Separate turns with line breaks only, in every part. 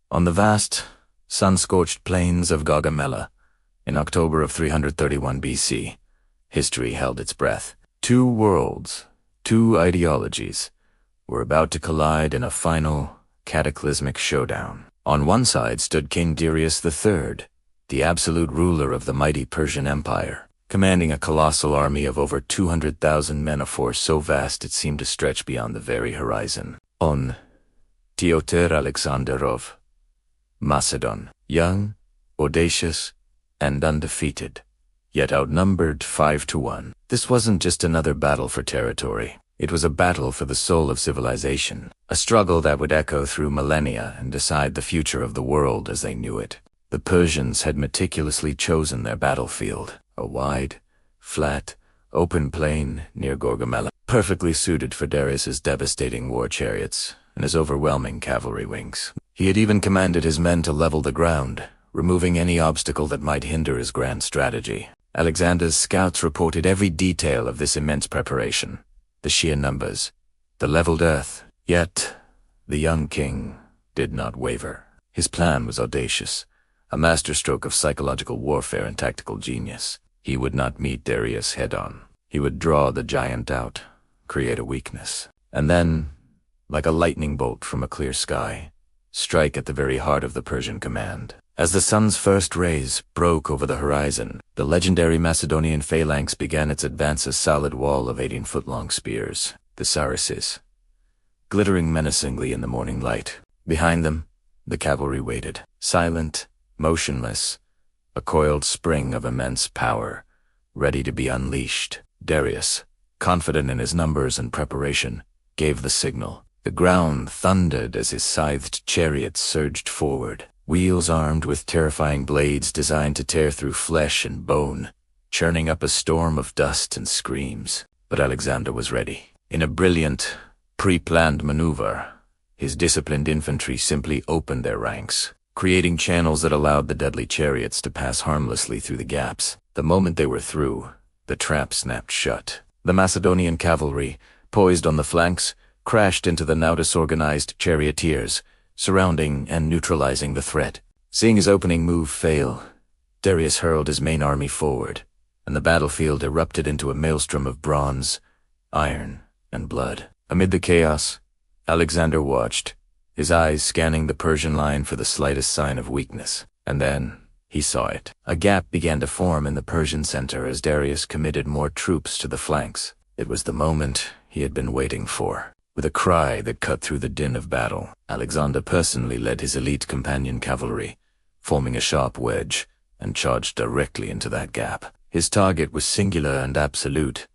On the vast, sun-scorched plains of Gaugamela, in October of 331 BC, history held its breath. Two worlds, two ideologies, were about to collide in a final, cataclysmic showdown. On one side stood King Darius III, the absolute ruler of the mighty Persian Empire, commanding a colossal army of over 200,000 men, a force so vast it seemed to stretch beyond the very horizon. On Pyotr Alexander of Macedon, young, audacious, and undefeated, yet outnumbered 5-1. This wasn't just another battle for territory. It was a battle for the soul of civilization, a struggle that would echo through millennia and decide the future of the world as they knew it. The Persians had meticulously chosen their battlefield, a wide, flat, open plain near Gaugamela, perfectly suited for Darius's devastating war chariots and his overwhelming cavalry wings. He had even commanded his men to level the ground, removing any obstacle that might hinder his grand strategy. Alexander's scouts reported every detail of this immense preparation, the sheer numbers, the leveled earth. Yet, the young king did not waver. His plan was audacious, a masterstroke of psychological warfare and tactical genius. He would not meet Darius head-on. He would draw the giant out, create a weakness, and then, like a lightning bolt from a clear sky, strike at the very heart of the Persian command. As the sun's first rays broke over the horizon, the legendary Macedonian phalanx began its advance, a solid wall of 18-foot-long spears, the sarissas, glittering menacingly in the morning light. Behind them, the cavalry waited, silent, motionless, a coiled spring of immense power, ready to be unleashed. Darius, confident in his numbers and preparation, gave the signal. The ground thundered as his scythed chariots surged forward, wheels armed with terrifying blades designed to tear through flesh and bone, churning up a storm of dust and screams. But Alexander was ready. In a brilliant, pre-planned maneuver, his disciplined infantry simply opened their ranks, creating channels that allowed the deadly chariots to pass harmlessly through the gaps. The moment they were through, the trap snapped shut. The Macedonian cavalry, poised on the flanks, crashed into the now disorganized charioteers, surrounding and neutralizing the threat. Seeing his opening move fail, Darius hurled his main army forward, and the battlefield erupted into a maelstrom of bronze, iron, and blood. Amid the chaos, Alexander watched, his eyes scanning the Persian line for the slightest sign of weakness. And then, he saw it. A gap began to form in the Persian center as Darius committed more troops to the flanks. It was the moment he had been waiting for. With a cry that cut through the din of battle, Alexander personally led his elite companion cavalry, forming a sharp wedge, and charged directly into that gap. His target was singular and absolute: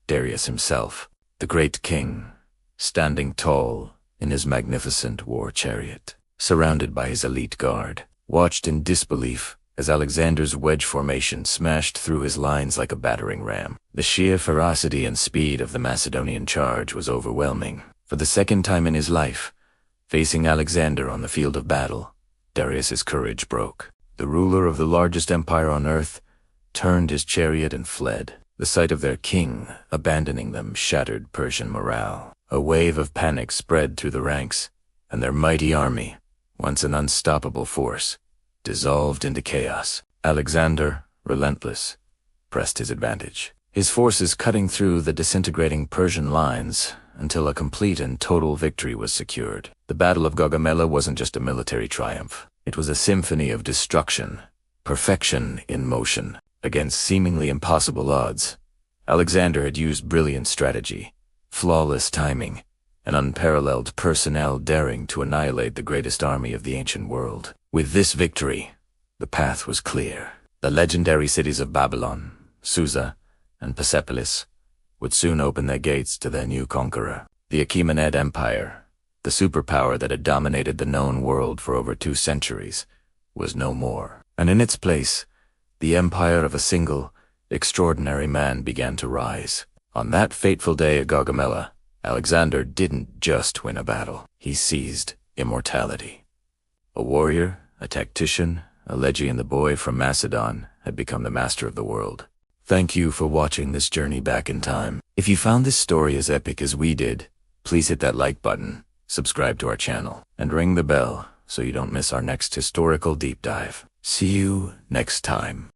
Darius himself, the great king, standing tall in his magnificent war chariot, surrounded by his elite guard, watched in disbelief as Alexander's wedge formation smashed through his lines like a battering ram. The sheer ferocity and speed of the Macedonian charge was overwhelming. For the second time in his life, facing Alexander on the field of battle, Darius's courage broke. The ruler of the largest empire on earth turned his chariot and fled. The sight of their king abandoning them shattered Persian morale. A wave of panic spread through the ranks, and their mighty army, once an unstoppable force, dissolved into chaos. Alexander, relentless, pressed his advantage, his forces cutting through the disintegrating Persian lines until a complete and total victory was secured. The Battle of Gaugamela wasn't just a military triumph. It was a symphony of destruction, perfection in motion. Against seemingly impossible odds, Alexander had used brilliant strategy, flawless timing, and unparalleled personnel daring to annihilate the greatest army of the ancient world. With this victory, the path was clear. The legendary cities of Babylon, Susa, and Persepolis would soon open their gates to their new conqueror. The Achaemenid Empire, the superpower that had dominated the known world for over 2 centuries, was no more. And in its place, the empire of a single, extraordinary man began to rise. On that fateful day at Gaugamela, Alexander didn't just win a battle. He seized immortality. A warrior, a tactician, a Legion, the boy from Macedon had become the master of the world. Thank you for watching this journey back in time. If you found this story as epic as we did, please hit that like button, subscribe to our channel, and ring the bell so you don't miss our next historical deep dive. See you next time.